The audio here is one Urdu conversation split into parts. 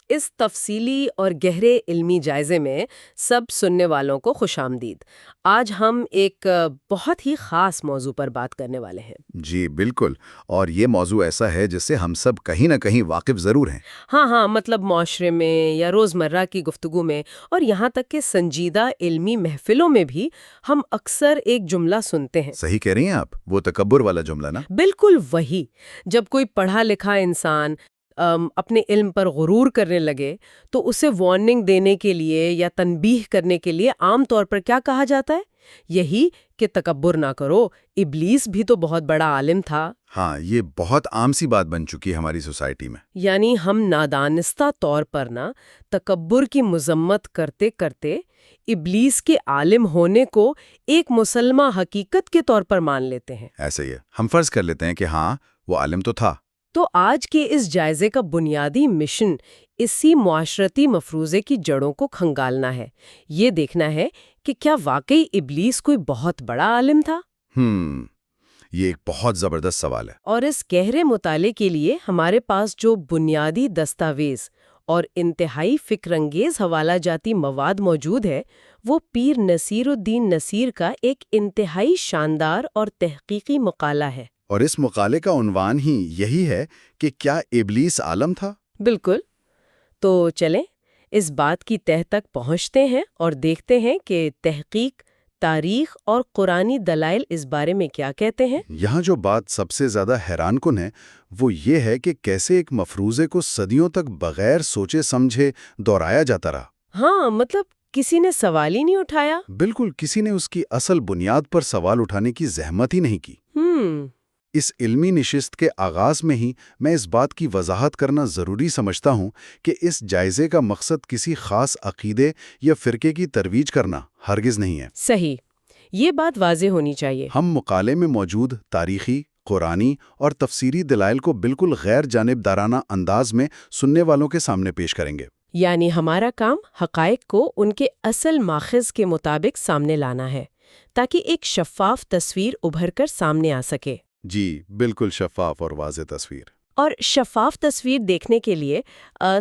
اس تفصیلی اور گہرے علمی جائزے میں سب سننے والوں کو خوش آمدید۔ آج ہم ایک بہت ہی خاص موضوع پر بات کرنے والے ہیں۔ جی بالکل، اور یہ موضوع ایسا ہے جس سے ہم سب کہیں نہ کہیں واقف ضرور ہیں۔ ہاں، مطلب معاشرے میں یا روزمرہ کی گفتگو میں اور یہاں تک کہ سنجیدہ علمی محفلوں میں بھی ہم اکثر ایک جملہ سنتے ہیں۔ صحیح کہہ رہی ہیں آپ، وہ تکبر والا جملہ نا؟ بالکل وہی، جب کوئی پڑھا لکھا انسان اپنے علم پر غرور کرنے لگے تو اسے وارننگ دینے کے لیے یا تنبیہ کرنے کے لیے عام طور پر کیا کہا جاتا ہے؟ یہی کہ تکبر نہ کرو، ابلیس بھی تو بہت بڑا عالم تھا۔ ہاں، یہ بہت عام سی بات بن چکی ہے ہماری سوسائٹی میں۔ یعنی ہم نادانستہ طور پر تکبر کی مذمت کرتے کرتے ابلیس کے عالم ہونے کو ایک مسلمہ حقیقت کے طور پر مان لیتے ہیں۔ ایسے ہی ہے، ہم فرض کر لیتے ہیں کہ ہاں وہ عالم تو تھا۔ تو آج کے اس جائزے کا بنیادی مشن اسی معاشرتی مفروضے کی جڑوں کو کھنگالنا ہے۔ یہ دیکھنا ہے کہ کیا واقعی ابلیس کوئی بہت بڑا عالم تھا؟ یہ ایک بہت زبردست سوال ہے۔ اور اس گہرے مطالعے کے لیے ہمارے پاس جو بنیادی دستاویز اور انتہائی فکر انگیز حوالہ جاتی مواد موجود ہے، وہ پیر نصیر الدین نصیر کا ایک انتہائی شاندار اور تحقیقی مقالہ ہے۔ اور اس مقالے کا عنوان ہی یہی ہے کہ کیا ابلیس عالم تھا؟ بالکل۔ تو چلیں اس بات کی تہہ تک پہنچتے ہیں اور دیکھتے ہیں کہ تحقیق، تاریخ اور قرآنی دلائل اس بارے میں کیا کہتے ہیں۔ یہاں جو بات سب سے زیادہ حیران کن ہے وہ یہ ہے کہ کیسے ایک مفروضے کو صدیوں تک بغیر سوچے سمجھے دہرایا جاتا رہا۔ ہاں، مطلب کسی نے سوال ہی نہیں اٹھایا۔ بالکل، کسی نے اس کی اصل بنیاد پر سوال اٹھانے کی زحمت ہی نہیں کی۔ اس علمی نشست کے آغاز میں ہی میں اس بات کی وضاحت کرنا ضروری سمجھتا ہوں کہ اس جائزے کا مقصد کسی خاص عقیدے یا فرقے کی ترویج کرنا ہرگز نہیں ہے۔ صحیح، یہ بات واضح ہونی چاہیے۔ ہم مقالے میں موجود تاریخی، قرآنی اور تفسیری دلائل کو بالکل غیر جانبدارانہ انداز میں سننے والوں کے سامنے پیش کریں گے۔ یعنی ہمارا کام حقائق کو ان کے اصل ماخذ کے مطابق سامنے لانا ہے تاکہ ایک شفاف تصویر ابھر کر سامنے آ سکے۔ جی بالکل، شفاف اور واضح تصویر۔ اور شفاف تصویر دیکھنے کے لیے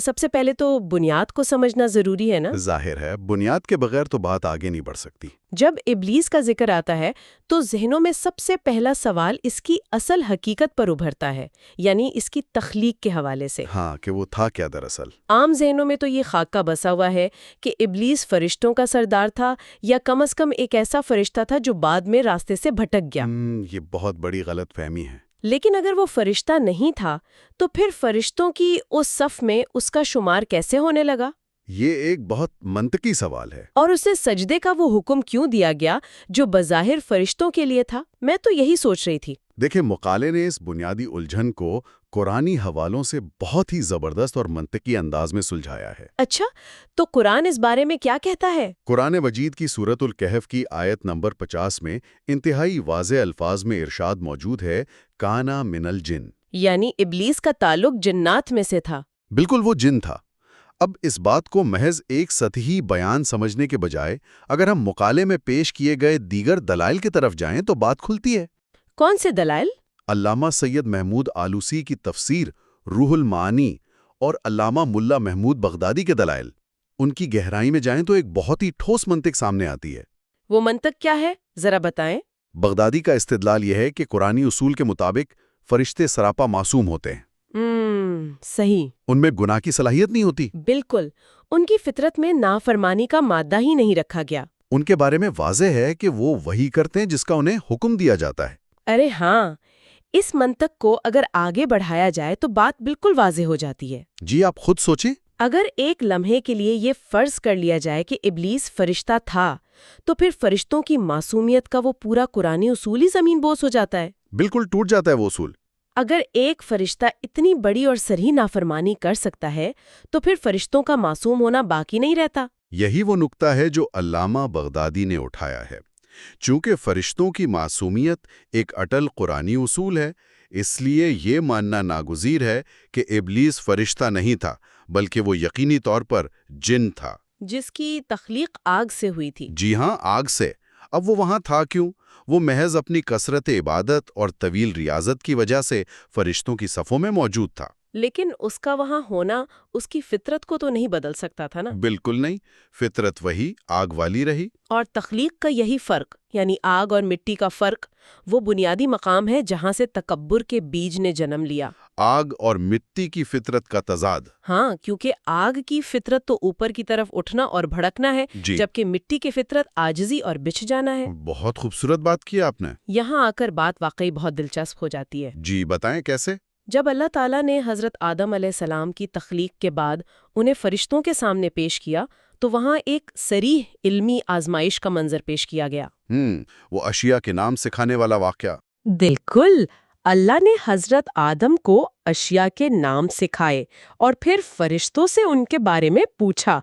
سب سے پہلے تو بنیاد کو سمجھنا ضروری ہے نا؟ ظاہر ہے، بنیاد کے بغیر تو بات آگے نہیں بڑھ سکتی۔ جب ابلیس کا ذکر آتا ہے تو ذہنوں میں سب سے پہلا سوال اس کی اصل حقیقت پر ابھرتا ہے، یعنی اس کی تخلیق کے حوالے سے۔ ہاں، کہ وہ تھا کیا دراصل؟ عام ذہنوں میں تو یہ خاکہ بسا ہوا ہے کہ ابلیس فرشتوں کا سردار تھا، یا کم از کم ایک ایسا فرشتہ تھا جو بعد میں راستے سے بھٹک گیا۔ یہ بہت بڑی غلط فہمی ہے۔ لیکن اگر وہ فرشتہ نہیں تھا تو پھر فرشتوں کی اس صف میں اس کا شمار کیسے ہونے لگا؟ یہ ایک بہت منطقی سوال ہے۔ اور اسے سجدے کا وہ حکم کیوں دیا گیا جو بظاہر فرشتوں کے لیے تھا؟ میں تو یہی سوچ رہی تھی۔ دیکھیں، مقالے نے اس بنیادی الجھن کو قرآنی حوالوں سے بہت ہی زبردست اور منطقی انداز میں سلجھایا ہے۔ اچھا، تو قرآن اس بارے میں کیا کہتا ہے؟ قرآن مجید کی سورۃ الکہف کی آیت نمبر 50 میں انتہائی واضح الفاظ میں ارشاد موجود ہے، کانا من الجن۔ یعنی ابلیس کا تعلق جنات میں سے تھا۔ بالکل، وہ جن تھا۔ اب اس بات کو محض ایک سطحی بیان سمجھنے کے بجائے اگر ہم مقالے میں پیش کیے گئے دیگر دلائل کی طرف جائیں تو بات کھلتی ہے۔ کون سے دلائل؟ علامہ سید محمود آلوسی کی تفسیر روح المعانی اور علامہ ملا محمود بغدادی کے دلائل، ان کی گہرائی میں جائیں تو ایک بہت ہی ٹھوس منطق سامنے آتی ہے۔ وہ منطق کیا ہے؟ ذرا بتائیں۔ بغدادی کا استدلال یہ ہے کہ قرآنی اصول کے مطابق فرشتے سراپا معصوم ہوتے ہیں۔ صحیح۔ ان میں گناہ کی صلاحیت نہیں ہوتی۔ بالکل، ان کی فطرت میں نافرمانی کا مادہ ہی نہیں رکھا گیا۔ ان کے بارے میں واضح ہے کہ وہ وہی کرتے ہیں جس کا انہیں حکم دیا جاتا ہے۔ ارے ہاں، اس منطق کو اگر آگے بڑھایا جائے تو بات بالکل واضح ہو جاتی ہے۔ جی آپ خود سوچیں۔ اگر ایک لمحے کے لیے یہ فرض کر لیا جائے کہ ابلیس فرشتہ تھا تو پھر فرشتوں کی معصومیت کا وہ پورا قرآنی اصول ہی زمین بوس ہو جاتا ہے۔ بالکل ٹوٹ جاتا ہے وہ اصول۔ اگر ایک فرشتہ اتنی بڑی اور صریح نافرمانی کر سکتا ہے تو پھر فرشتوں کا معصوم ہونا باقی نہیں رہتا۔ یہی وہ نقطہ ہے جو علامہ بغدادی نے اٹھایا ہے۔ چونکہ فرشتوں کی معصومیت ایک اٹل قرآنی اصول ہے، اس لیے یہ ماننا ناگزیر ہے کہ ابلیس فرشتہ نہیں تھا، بلکہ وہ یقینی طور پر جن تھا، جس کی تخلیق آگ سے ہوئی تھی۔ جی ہاں، آگ سے۔ اب وہ وہاں تھا کیوں؟ وہ محض اپنی کثرت عبادت اور طویل ریاضت کی وجہ سے فرشتوں کی صفوں میں موجود تھا۔ لیکن اس کا وہاں ہونا اس کی فطرت کو تو نہیں بدل سکتا تھا نا؟ بالکل نہیں، فطرت وہی آگ والی رہی۔ اور تخلیق کا یہی فرق، یعنی آگ اور مٹی کا فرق، وہ بنیادی مقام ہے جہاں سے تکبر کے بیج نے جنم لیا۔ آگ اور مٹی کی فطرت کا تضاد۔ ہاں، کیونکہ آگ کی فطرت تو اوپر کی طرف اٹھنا اور بھڑکنا ہے، جی، جبکہ مٹی کی فطرت عاجزی اور بچھ جانا ہے۔ بہت خوبصورت بات کی آپ نے۔ یہاں آ کر بات واقعی بہت دلچسپ ہو جاتی ہے۔ جی بتائیں کیسے؟ جب اللہ تعالیٰ نے حضرت آدم علیہ السلام کی تخلیق کے بعد انہیں فرشتوں کے سامنے پیش کیا تو وہاں ایک صریح علمی آزمائش کا منظر پیش کیا گیا۔ وہ اشیاء کے نام سکھانے والا واقعہ۔ بالکل، اللہ نے حضرت آدم کو اشیاء کے نام سکھائے اور پھر فرشتوں سے ان کے بارے میں پوچھا۔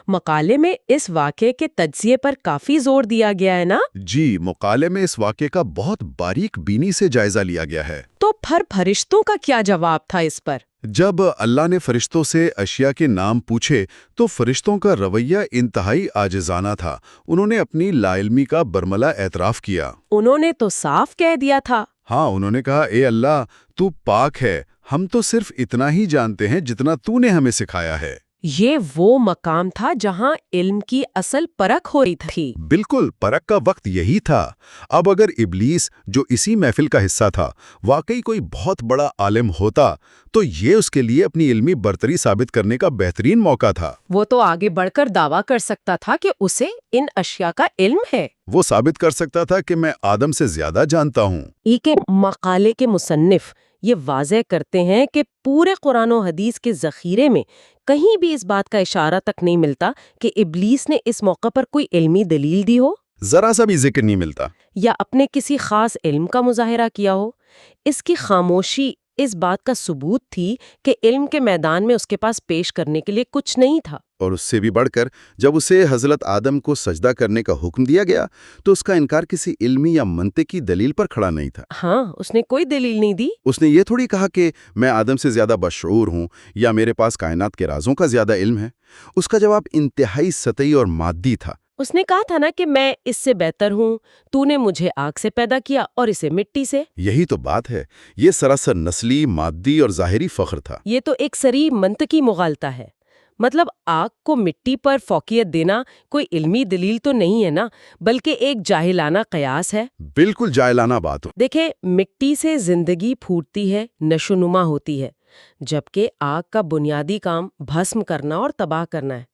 مقالے میں اس واقعے کے تجزیے پر کافی زور دیا گیا ہے نا؟ جی، مقالے میں اس واقعے کا بہت باریک بینی سے جائزہ لیا گیا ہے۔ تو پھر فرشتوں کا کیا جواب تھا اس پر؟ جب اللہ نے فرشتوں سے اشیاء کے نام پوچھے تو فرشتوں کا رویہ انتہائی عاجزانہ تھا۔ انہوں نے اپنی لا علمی کا برملا اعتراف کیا۔ انہوں نے تو صاف کہہ دیا تھا۔ ہاں، انہوں نے کہا، اے اللہ، تو پاک ہے، ہم تو صرف اتنا ہی جانتے ہیں جتنا تو نے ہمیں سکھایا ہے۔ یہ وہ مقام تھا جہاں علم کی اصل پرکھ ہو رہی تھی۔ بالکل، پرکھ کا وقت یہی تھا۔ اب اگر ابلیس، جو اسی محفل کا حصہ تھا، واقعی کوئی بہت بڑا عالم ہوتا تو یہ اس کے لیے اپنی علمی برتری ثابت کرنے کا بہترین موقع تھا۔ وہ تو آگے بڑھ کر دعویٰ کر سکتا تھا کہ اسے ان اشیاء کا علم ہے۔ وہ ثابت کر سکتا تھا کہ میں آدم سے زیادہ جانتا ہوں۔ کے مقالے کے مصنف یہ واضح کرتے ہیں کہ پورے قرآن و حدیث کے ذخیرے میں کہیں بھی اس بات کا اشارہ تک نہیں ملتا کہ ابلیس نے اس موقع پر کوئی علمی دلیل دی ہو، ذرا سا بھی ذکر نہیں ملتا، یا اپنے کسی خاص علم کا مظاہرہ کیا ہو۔ اس کی خاموشی اس بات کا ثبوت تھی کہ علم کے میدان میں اس کے پاس پیش کرنے کے لیے کچھ نہیں تھا۔ اور اس سے بھی بڑھ کر جب اسے حضرت آدم کو سجدہ کرنے کا حکم دیا گیا تو اس کا انکار کسی علمی یا منطقی دلیل پر کھڑا نہیں تھا۔ ہاں، اس نے کوئی دلیل نہیں دی۔ اس نے یہ تھوڑی کہا کہ میں آدم سے زیادہ بشعور ہوں یا میرے پاس کائنات کے رازوں کا زیادہ علم ہے۔ اس کا جواب انتہائی سطحی اور مادی تھا۔ اس نے کہا تھا نا کہ میں اس سے بہتر ہوں، تو نے مجھے آگ سے پیدا کیا اور اسے مٹی سے۔ یہی تو بات ہے، یہ سراسر نسلی، مادی اور ظاہری فخر تھا۔ یہ تو ایک صریح منطقی مغالطہ ہے۔ مطلب آگ کو مٹی پر فوقیت دینا کوئی علمی دلیل تو نہیں ہے نا، بلکہ ایک جاہلانہ قیاس ہے۔ بالکل جاہلانہ بات ہو۔ دیکھیں، مٹی سے زندگی پھوٹتی ہے، نشوونما ہوتی ہے، جبکہ آگ کا بنیادی کام بھسم کرنا اور تباہ کرنا ہے۔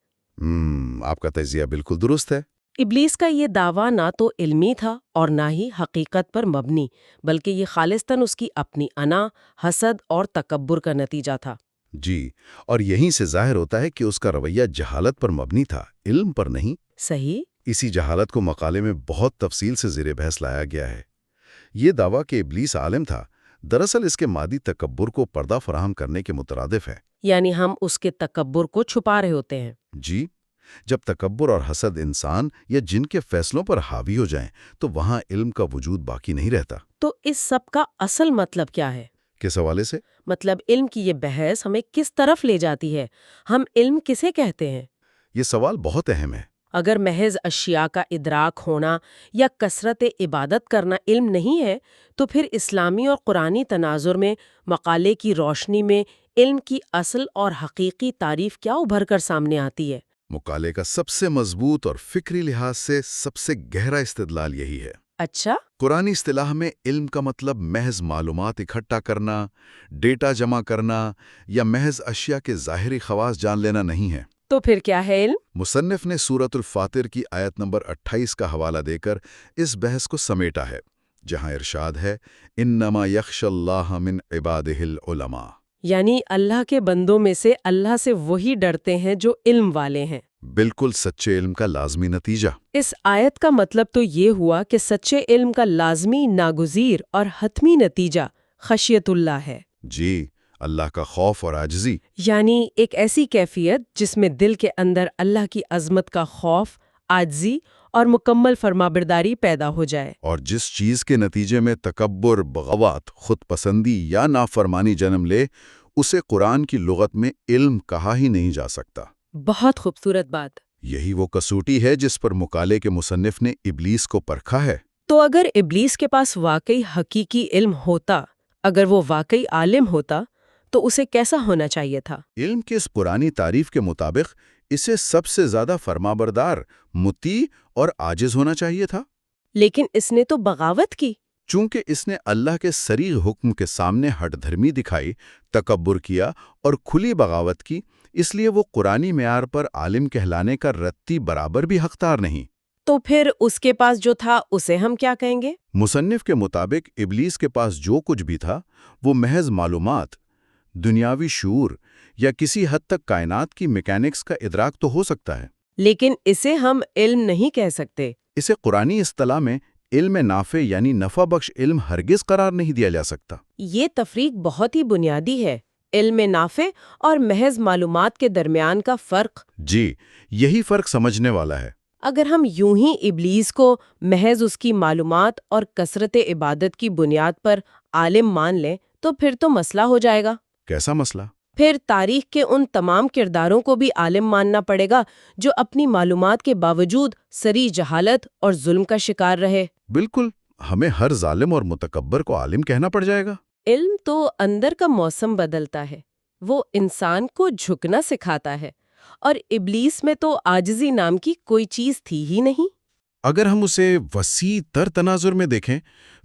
آپ کا تجزیہ بالکل درست ہے۔ ابلیس کا یہ دعویٰ نہ تو علمی تھا اور نہ ہی حقیقت پر مبنی، بلکہ یہ خالصتاً اس کی اپنی انا، حسد اور تکبر کا نتیجہ تھا۔ جی، اور یہیں سے ظاہر ہوتا ہے کہ اس کا رویہ جہالت پر مبنی تھا، علم پر نہیں۔ صحیح۔ اسی جہالت کو مقالے میں بہت تفصیل سے زیر بحث لایا گیا ہے۔ یہ دعویٰ کہ ابلیس عالم تھا، دراصل اس کے مادی تکبر کو پردہ فراہم کرنے کے مترادف ہے۔ یعنی ہم اس کے تکبر کو چھپا رہے ہوتے ہیں۔ جی، جب تکبر اور حسد انسان یا جن کے فیصلوں پر حاوی ہو جائیں تو وہاں علم کا وجود باقی نہیں رہتا۔ تو اس سب کا اصل مطلب کیا ہے؟ کس حوالے سے؟ مطلب علم کی یہ بحث ہمیں کس طرف لے جاتی ہے؟ ہم علم کسے کہتے ہیں؟ یہ سوال بہت اہم ہے۔ اگر محض اشیاء کا ادراک ہونا یا کثرت عبادت کرنا علم نہیں ہے تو پھر اسلامی اور قرآنی تناظر میں مقالے کی روشنی میں علم کی اصل اور حقیقی تعریف کیا ابھر کر سامنے آتی ہے؟ مقالے کا سب سے مضبوط اور فکری لحاظ سے سب سے گہرا استدلال یہی ہے۔ اچھا؟ قرآنی اصطلاح میں علم کا مطلب محض معلومات اکٹھا کرنا، ڈیٹا جمع کرنا یا محض اشیاء کے ظاہری خواص جان لینا نہیں ہے۔ تو پھر کیا ہے علم؟ مصنف نے سورۃ الفاطر کی آیت نمبر 28 کا حوالہ دے کر اس بحث کو سمیٹا ہے، جہاں ارشاد ہے، انما یخشی اللہ من عبادہ العلماء۔ یعنی اللہ کے بندوں میں سے اللہ سے وہی ڈرتے ہیں جو علم والے ہیں۔ بالکل سچے علم کا لازمی نتیجہ۔ اس آیت کا مطلب تو یہ ہوا کہ سچے علم کا لازمی، ناگزیر اور حتمی نتیجہ خشیت اللہ ہے۔ جی، اللہ کا خوف اور عاجزی۔ یعنی ایک ایسی کیفیت جس میں دل کے اندر اللہ کی عظمت کا خوف، عاجزی اور مکمل فرمانبرداری پیدا ہو جائے۔ اور جس چیز کے نتیجے میں تکبر، بغاوت، خود پسندی یا نافرمانی جنم لے، اسے قرآن کی لغت میں علم کہا ہی نہیں جا سکتا۔ بہت خوبصورت بات۔ یہی وہ کسوٹی ہے جس پر مقالے کے مصنف نے ابلیس کو پرکھا ہے۔ تو اگر ابلیس کے پاس واقعی حقیقی علم ہوتا، اگر وہ واقعی عالم ہوتا، تو اسے کیسا ہونا چاہیے تھا؟ علم کی اس پرانی تعریف کے مطابق اسے سب سے زیادہ فرمانبردار، مطیع اور عاجز ہونا چاہیے تھا۔ لیکن اس نے تو بغاوت کی۔ چونکہ اس نے اللہ کے صریح حکم کے سامنے ہٹ دھرمی دکھائی، تکبر کیا اور کھلی بغاوت کی، اس لیے وہ قرآنی معیار پر عالم کہلانے کا رتی برابر بھی حقدار نہیں۔ تو پھر اس کے پاس جو تھا اسے ہم کیا کہیں گے؟ مصنف کے مطابق ابلیس کے پاس جو کچھ بھی تھا وہ محض معلومات، دنیاوی شعور یا کسی حد تک کائنات کی میکینکس کا ادراک تو ہو سکتا ہے، لیکن اسے ہم علم نہیں کہہ سکتے۔ اسے قرآنی اصطلاح میں علم نافع یعنی نفع بخش علم ہرگز قرار نہیں دیا جا سکتا۔ یہ تفریق بہت ہی بنیادی ہے، علم نافع اور محض معلومات کے درمیان کا فرق۔ جی، یہی فرق سمجھنے والا ہے۔ اگر ہم یوں ہی ابلیس کو محض اس کی معلومات اور کثرت عبادت کی بنیاد پر عالم مان لیں تو پھر تو مسئلہ ہو جائے گا۔ کیسا مسئلہ؟ پھر تاریخ کے ان تمام کرداروں کو بھی عالم ماننا پڑے گا جو اپنی معلومات کے باوجود صریح جہالت اور ظلم کا شکار رہے۔ بالکل، ہمیں ہر ظالم اور متکبر کو عالم کہنا پڑ جائے گا۔ علم تو اندر کا موسم بدلتا ہے، وہ انسان کو جھکنا سکھاتا ہے، اور ابلیس میں تو عاجزی نام کی کوئی چیز تھی ہی نہیں۔ اگر ہم اسے وسیع تر تناظر میں دیکھیں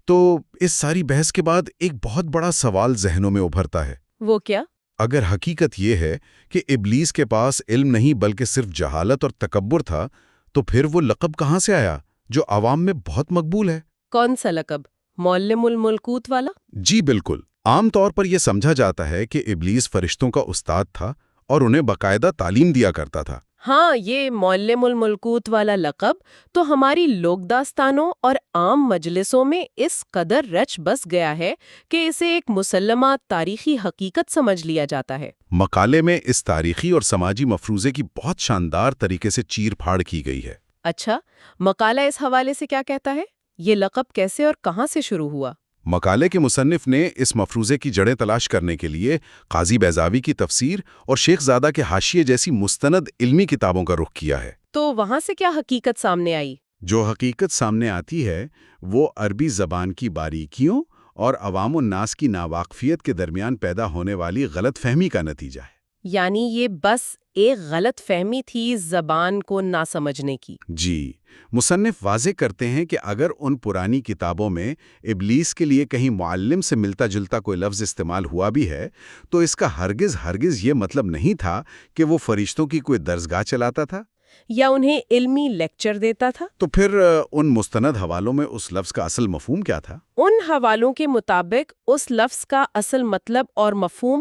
تو اس ساری بحث کے بعد ایک بہت بڑا سوال ذہنوں میں ابھرتا ہے۔ وہ کیا؟ اگر حقیقت یہ ہے کہ ابلیس کے پاس علم نہیں بلکہ صرف جہالت اور تکبر تھا، تو پھر وہ لقب کہاں سے آیا جو عوام میں بہت مقبول ہے؟ کون سا لقب؟ معلم الملکوت والا؟ جی بالکل۔ عام طور پر یہ سمجھا جاتا ہے کہ ابلیس فرشتوں کا استاد تھا اور انہیں باقاعدہ تعلیم دیا کرتا تھا۔ ہاں، یہ معلم الملکوت والا لقب تو ہماری لوک داستانوں اور عام مجلسوں میں اس قدر رچ بس گیا ہے کہ اسے ایک مسلمہ تاریخی حقیقت سمجھ لیا جاتا ہے۔ مقالے میں اس تاریخی اور سماجی مفروضے کی بہت شاندار طریقے سے چیر پھاڑ کی گئی ہے۔ اچھا، مقالہ اس حوالے سے کیا کہتا ہے؟ یہ لقب کیسے اور کہاں سے شروع ہوا؟ مقالے کے مصنف نے اس مفروضے کی جڑیں تلاش کرنے کے لیے قاضی بیضاوی کی تفسیر اور شیخ زادہ کے حاشیے جیسی مستند علمی کتابوں کا رخ کیا ہے۔ تو وہاں سے کیا حقیقت سامنے آئی؟ جو حقیقت سامنے آتی ہے وہ عربی زبان کی باریکیوں اور عوام الناس کی ناواقفیت کے درمیان پیدا ہونے والی غلط فہمی کا نتیجہ ہے۔ یعنی یہ بس ایک غلط فہمی تھی زبان کو نہ سمجھنے کی۔ جی، مصنف واضح کرتے ہیں کہ اگر ان پرانی کتابوں میں ابلیس کے لیے کہیں معلم سے ملتا جلتا کوئی لفظ استعمال ہوا بھی ہے تو اس کا ہرگز یہ مطلب نہیں تھا کہ وہ فرشتوں کی کوئی درسگاہ چلاتا تھا یا انہیں علمی لیکچر دیتا تھا۔ تو پھر ان مستند حوالوں میں اس لفظ کا اصل مفہوم کیا تھا؟ ان حوالوں کے مطابق اس لفظ کا اصل مطلب اور مفہوم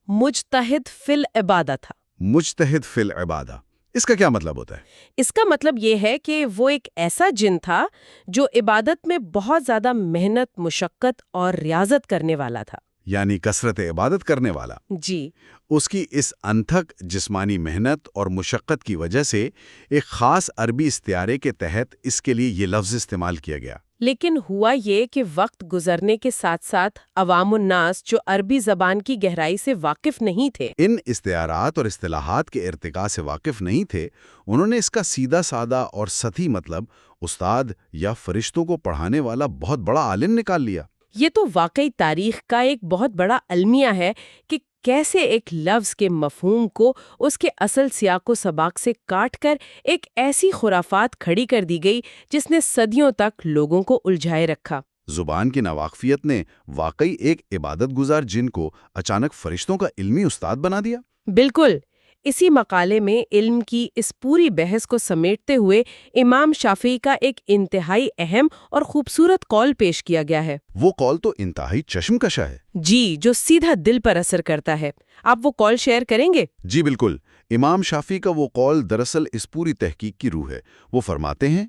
مجتہد فی العبادہ تھا۔ مجتہد فی العبادہ، اس کا کیا مطلب ہوتا ہے؟ اس کا مطلب یہ ہے کہ وہ ایک ایسا جن تھا جو عبادت میں بہت زیادہ محنت، مشقت اور ریاضت کرنے والا تھا۔ یعنی کثرت عبادت کرنے والا۔ جی، اس کی اس انتھک جسمانی محنت اور مشقت کی وجہ سے ایک خاص عربی استعارے کے تحت اس کے لیے یہ لفظ استعمال کیا گیا۔ لیکن ہوا یہ کہ وقت گزرنے کے ساتھ ساتھ عوام الناس جو عربی زبان کی گہرائی سے واقف نہیں تھے، ان استعارات اور اصطلاحات کے ارتقاء سے واقف نہیں تھے، انہوں نے اس کا سیدھا سادہ اور سطحی مطلب استاد یا فرشتوں کو پڑھانے والا بہت بڑا عالم نکال لیا۔ یہ تو واقعی تاریخ کا ایک بہت بڑا المیہ ہے کہ کیسے ایک لفظ کے مفہوم کو اس کے اصل سیاق و سباق سے کاٹ کر ایک ایسی خرافات کھڑی کر دی گئی جس نے صدیوں تک لوگوں کو الجھائے رکھا۔ زبان کی ناواقفیت نے واقعی ایک عبادت گزار جن کو اچانک فرشتوں کا علمی استاد بنا دیا۔ بالکل، اسی مقالے میں علم کی اس پوری بحث کو سمیٹتے ہوئے امام شافعی کا ایک انتہائی اہم اور خوبصورت قول پیش کیا گیا ہے۔ وہ قول تو انتہائی چشم کشا ہے۔ جی، جو سیدھا دل پر اثر کرتا ہے۔ آپ وہ قول شیئر کریں گے؟ جی بالکل، امام شافعی کا وہ قول دراصل اس پوری تحقیق کی روح ہے۔ وہ فرماتے ہیں،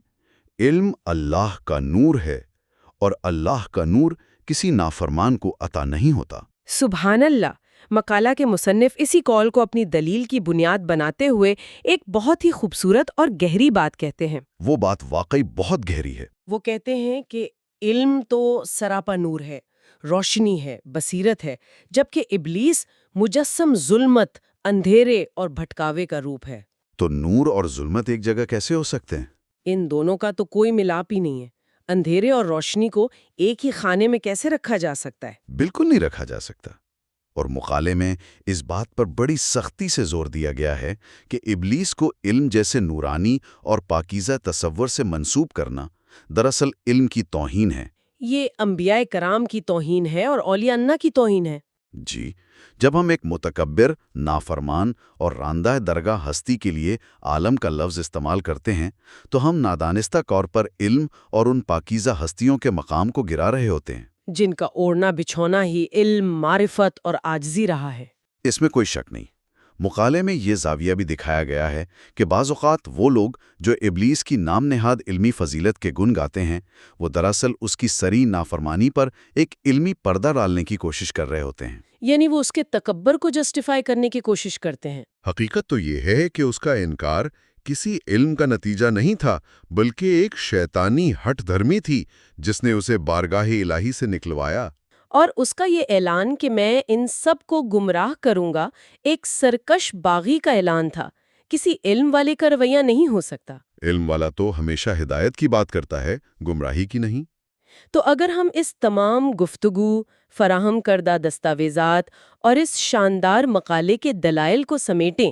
علم اللہ کا نور ہے اور اللہ کا نور کسی نافرمان کو عطا نہیں ہوتا۔ سبحان اللہ۔ مقالہ کے مصنف اسی قول کو اپنی دلیل کی بنیاد بناتے ہوئے ایک بہت ہی خوبصورت اور گہری بات کہتے ہیں۔ وہ بات واقعی بہت گہری ہے۔ وہ کہتے ہیں کہ علم تو سراپا نور ہے، روشنی ہے، بصیرت ہے، جبکہ ابلیس مجسم ظلمت، اندھیرے اور بھٹکاوے کا روپ ہے۔ تو نور اور ظلمت ایک جگہ کیسے ہو سکتے ہیں؟ ان دونوں کا تو کوئی ملاپ ہی نہیں ہے۔ اندھیرے اور روشنی کو ایک ہی خانے میں کیسے رکھا جا سکتا ہے؟ بالکل نہیں رکھا جا سکتا۔ اور مقالے میں اس بات پر بڑی سختی سے زور دیا گیا ہے کہ ابلیس کو علم جیسے نورانی اور پاکیزہ تصور سے منسوب کرنا دراصل علم کی توہین ہے۔ یہ انبیاء کرام کی توہین ہے اور اولیاء اللہ کی توہین ہے۔ جی، جب ہم ایک متکبر، نافرمان اور راندہ درگاہ ہستی کے لیے عالم کا لفظ استعمال کرتے ہیں تو ہم نادانستہ طور پر علم اور ان پاکیزہ ہستیوں کے مقام کو گرا رہے ہوتے ہیں جن کا اوڑھنا بچھونا ہی علم، معرفت اور عاجزی رہا ہے۔ اس میں کوئی شک نہیں۔ مقالے میں یہ زاویہ بھی دکھایا گیا ہے کہ بعض اوقات وہ لوگ جو ابلیس کی نام نہاد علمی فضیلت کے گن گاتے ہیں وہ دراصل اس کی سری نافرمانی پر ایک علمی پردہ ڈالنے کی کوشش کر رہے ہوتے ہیں، یعنی وہ اس کے تکبر کو جسٹیفائی کرنے کی کوشش کرتے ہیں۔ حقیقت تو یہ ہے کہ اس کا انکار کسی علم کا نتیجہ نہیں تھا بلکہ ایک شیطانی ہٹ دھرمی تھی جس نے اسے بارگاہ الہی سے نکلوایا۔ اور اس کا یہ اعلان کہ میں ان سب کو گمراہ کروں گا ایک سرکش باغی کا اعلان تھا، کسی علم والے کا رویہ نہیں ہو سکتا۔ علم والا تو ہمیشہ ہدایت کی بات کرتا ہے، گمراہی کی نہیں۔ تو اگر ہم اس تمام گفتگو، فراہم کردہ دستاویزات اور اس شاندار مقالے کے دلائل کو سمیٹیں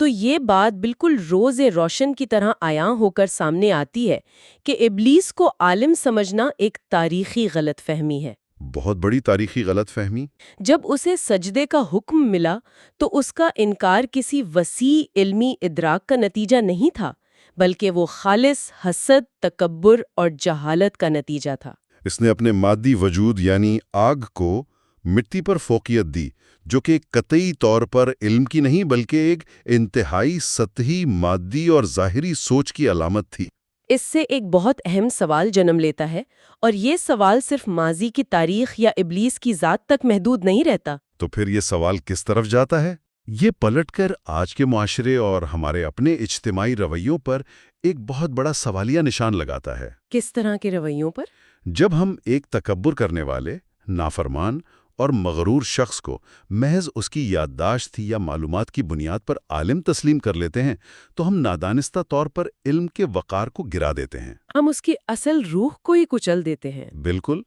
تو یہ بات بالکل روز روشن کی طرح عیاں ہو کر سامنے آتی ہے کہ ابلیس کو عالم سمجھنا ایک تاریخی غلط فہمی ہے۔ بہت بڑی تاریخی غلط فہمی۔ جب اسے سجدے کا حکم ملا تو اس کا انکار کسی وسیع علمی ادراک کا نتیجہ نہیں تھا بلکہ وہ خالص حسد، تکبر اور جہالت کا نتیجہ تھا۔ اس نے اپنے مادی وجود یعنی آگ کو مٹی پر فوقیت دی، جو کہ قطعی طور پر علم کی نہیں بلکہ ایک انتہائی سطحی مادی اور ظاہری سوچ کی علامت تھی۔ اس سے ایک بہت اہم سوال جنم لیتا ہے اور یہ سوال صرف ماضی کی تاریخ یا ابلیس کی ذات تک محدود نہیں رہتا۔ تو پھر یہ سوال کس طرف جاتا ہے؟ یہ پلٹ کر آج کے معاشرے اور ہمارے اپنے اجتماعی رویوں پر ایک بہت بڑا سوالیہ نشان لگاتا ہے۔ کس طرح کے رویوں پر؟ جب ہم ایک تکبر کرنے والے، نافرمان اور مغرور شخص کو محض اس کی یادداشت یا معلومات کی بنیاد پر عالم تسلیم کر لیتے ہیں تو ہم نادانستہ طور پر علم کے وقار کو گرا دیتے ہیں۔ ہم اس کی اصل روح کو ہی کچل دیتے ہیں۔ بالکل۔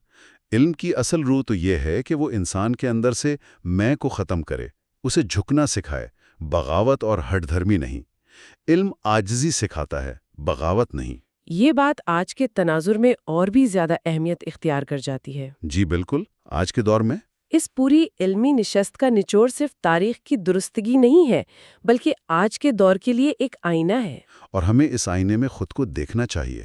علم کی اصل روح تو یہ ہے کہ وہ انسان کے اندر سے میں کو ختم کرے، اسے جھکنا سکھائے، بغاوت اور ہٹ دھرمی نہیں۔ علم عاجزی سکھاتا ہے، بغاوت نہیں۔ یہ بات آج کے تناظر میں اور بھی زیادہ اہمیت اختیار کر جاتی ہے۔ جی بالکل، آج کے دور میں اس پوری علمی نشست کا نچوڑ صرف تاریخ کی درستگی نہیں ہے بلکہ آج کے دور کے لیے ایک آئینہ ہے، اور ہمیں اس آئینے میں خود کو دیکھنا چاہیے۔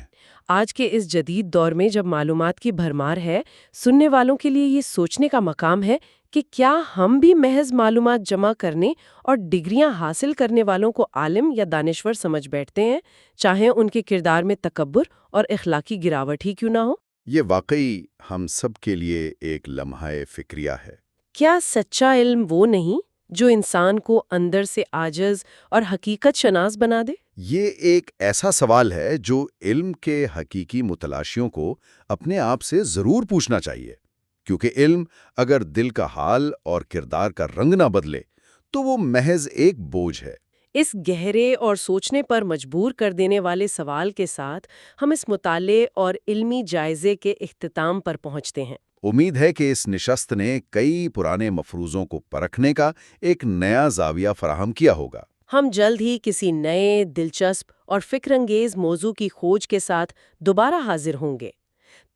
آج کے اس جدید دور میں جب معلومات کی بھرمار ہے، سننے والوں کے لیے یہ سوچنے کا مقام ہے کہ کیا ہم بھی محض معلومات جمع کرنے اور ڈگریاں حاصل کرنے والوں کو عالم یا دانشور سمجھ بیٹھتے ہیں، چاہے ان کے کردار میں تکبر اور اخلاقی گراوٹ ہی کیوں نہ ہو؟ یہ واقعی ہم سب کے لیے ایک لمحہ فکریہ ہے۔ کیا سچا علم وہ نہیں جو انسان کو اندر سے عاجز اور حقیقت شناس بنا دے؟ یہ ایک ایسا سوال ہے جو علم کے حقیقی متلاشیوں کو اپنے آپ سے ضرور پوچھنا چاہیے، کیونکہ علم اگر دل کا حال اور کردار کا رنگ نہ بدلے تو وہ محض ایک بوجھ ہے۔ اس گہرے اور سوچنے پر مجبور کر دینے والے سوال کے ساتھ ہم اس مطالعے اور علمی جائزے کے اختتام پر پہنچتے ہیں۔ امید ہے کہ اس نشست نے کئی پرانے مفروضوں کو پرکھنے کا ایک نیا زاویہ فراہم کیا ہوگا۔ ہم جلد ہی کسی نئے، دلچسپ اور فکر انگیز موضوع کی کھوج کے ساتھ دوبارہ حاضر ہوں گے۔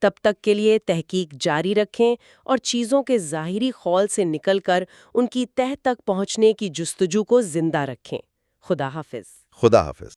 تب تک کے لیے تحقیق جاری رکھیں اور چیزوں کے ظاہری خول سے نکل کر ان کی تہہ تک پہنچنے کی جستجو کو زندہ رکھیں۔ خدا حافظ۔ خدا حافظ۔